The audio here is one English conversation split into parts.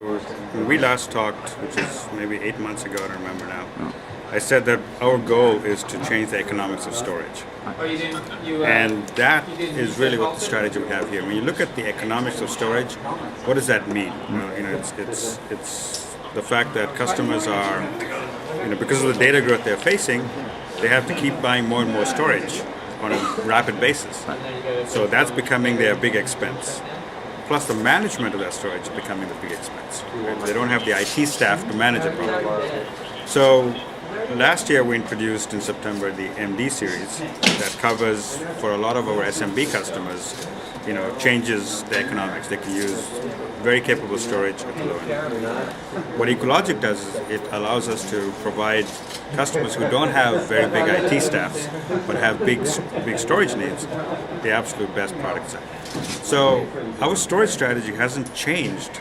When we last talked, which is maybe 8 months ago, I don't remember now, I said that our goal is to change the economics of storage. And that is really what the strategy we have here. When you look at the economics of storage, what does that mean? It's the fact that customers are, because of the data growth they're facing, they have to keep buying more and more storage on a rapid basis. So that's becoming their big expense. Plus the management of that storage is becoming the big expense. Right? They don't have the IT staff to manage it properly. So last year we introduced in September the MD series that covers, for a lot of our SMB customers, changes the economics. They can use very capable storage at the low end. What Ecologic does is it allows us to provide customers who don't have very big IT staffs but have big storage needs the absolute best product set. So our storage strategy hasn't changed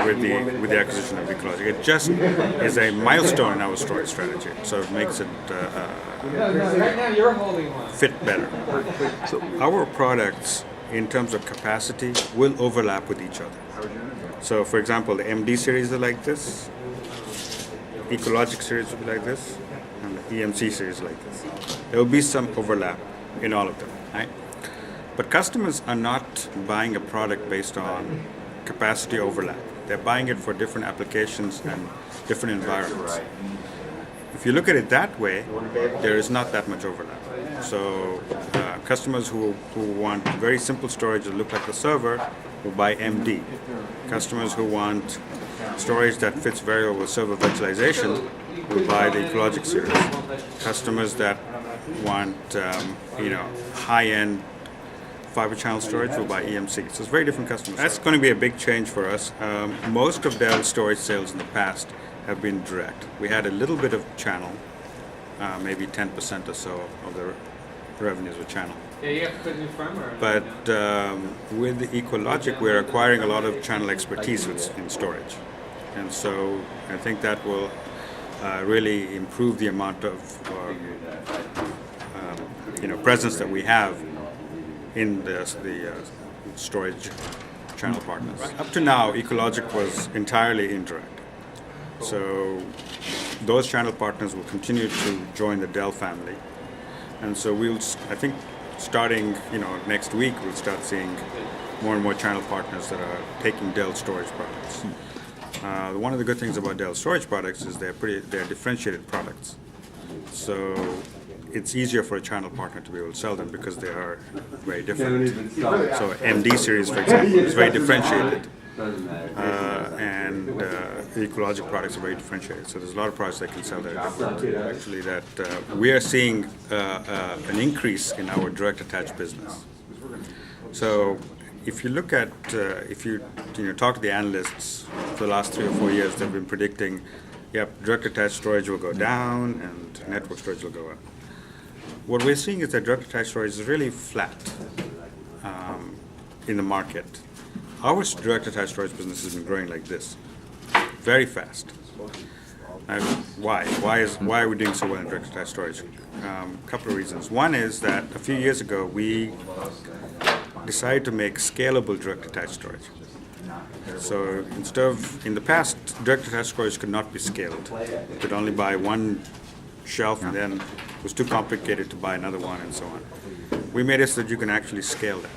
with the acquisition of Ecologic. It just is a milestone in our storage strategy, so it makes it fit better. So our products, in terms of capacity, will overlap with each other. So for example, the MD series are like this, Ecologic series will be like this, and the EMC series like this. There will be some overlap in all of them, right? But customers are not buying a product based on capacity overlap. They're buying it for different applications and different environments. If you look at it that way, there is not that much overlap. So customers who want very simple storage that look like a server will buy MD. Customers who want storage that fits very well with server virtualization will buy the Ecologic series. Customers that want high-end fiber channel storage will buy EMC. So it's very different customers. That's going to be a big change for us. Most of Dell storage sales in the past have been direct. We had a little bit of channel, maybe 10% or so of the revenues with channel. But with the Ecologic, we're acquiring a lot of channel expertise in storage. And so I think that will really improve the amount of presence that we have in the storage channel partners. Up to now, Ecologic was entirely indirect. So those channel partners will continue to join the Dell family. And so I think starting next week, we'll start seeing more and more channel partners that are taking Dell storage products. One of the good things about Dell storage products is they're differentiated products. So it's easier for a channel partner to be able to sell them because they are very different. So MD series, for example, is very differentiated, and the Ecologic products are very differentiated. So there's a lot of products that can sell that are different. Actually, that we are seeing an increase in our direct attached business. So if you look at, if you talk to the analysts for the last 3 or 4 years, they've been predicting, direct attached storage will go down and network storage will go up. What we're seeing is that direct attached storage is really flat in the market. Our direct attached storage business has been growing like this, very fast. Why? Why are we doing so well in direct attached storage? A couple of reasons. One is that a few years ago we decided to make scalable direct attached storage. So instead of, in the past, direct attached storage could not be scaled. You could only buy one shelf, and then it was too complicated to buy another one, and so on. We made it so that you can actually scale that.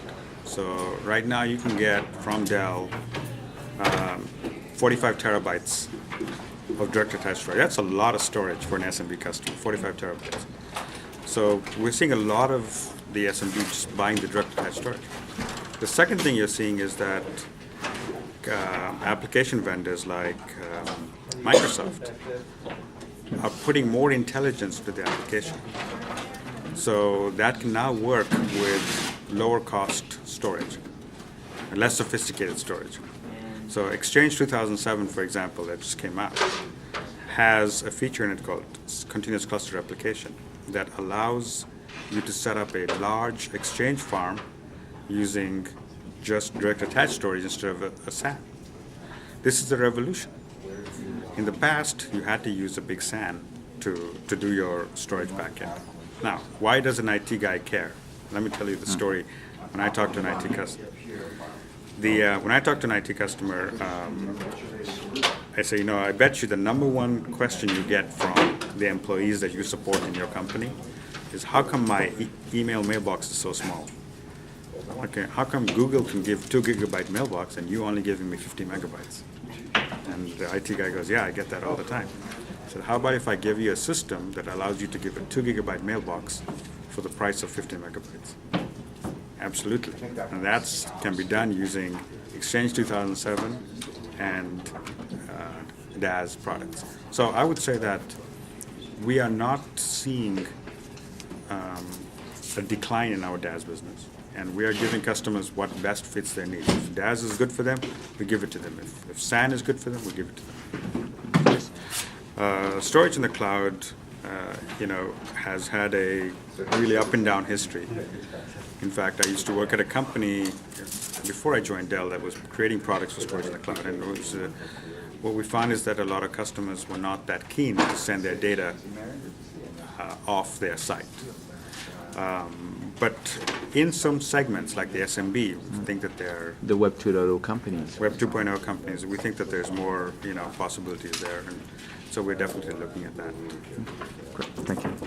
So right now you can get from Dell 45 terabytes of direct attached storage. That's a lot of storage for an SMB customer, 45 terabytes. So we're seeing a lot of the SMB just buying the direct attached storage. The second thing you're seeing is that application vendors like Microsoft are putting more intelligence to the application. So that can now work with lower cost storage, and less sophisticated storage. So Exchange 2007, for example, that just came out, has a feature in it called continuous cluster replication that allows you to set up a large Exchange farm using just direct attached storage instead of a SAN. This is a revolution. In the past, you had to use a big SAN to do your storage backend. Now, why does an IT guy care? Let me tell you the story when I talk to an IT customer. When I talk to an IT customer, I say, I bet you the number one question you get from the employees that you support in your company is, how come my email mailbox is so small? Okay, how come Google can give 2 gigabyte mailbox and you only giving me 50 megabytes? And the IT guy goes, yeah, I get that all the time. I said, how about if I give you a system that allows you to give a 2 gigabyte mailbox for the price of 50 megabytes? Absolutely. And that can be done using Exchange 2007 and DAS products. So I would say that we are not seeing a decline in our DAS business. And we are giving customers what best fits their needs. If DAS is good for them, we give it to them. If SAN is good for them, we give it to them. Storage in the cloud, has had a really up and down history. In fact, I used to work at a company before I joined Dell that was creating products for storage in the cloud. And what we found is that a lot of customers were not that keen to send their data off their site. But in some segments, like the SMB, we think that they're the Web 2.0 companies. Web 2.0 companies. We think that there's more, possibilities there, and so we're definitely looking at that. Great. Thank you.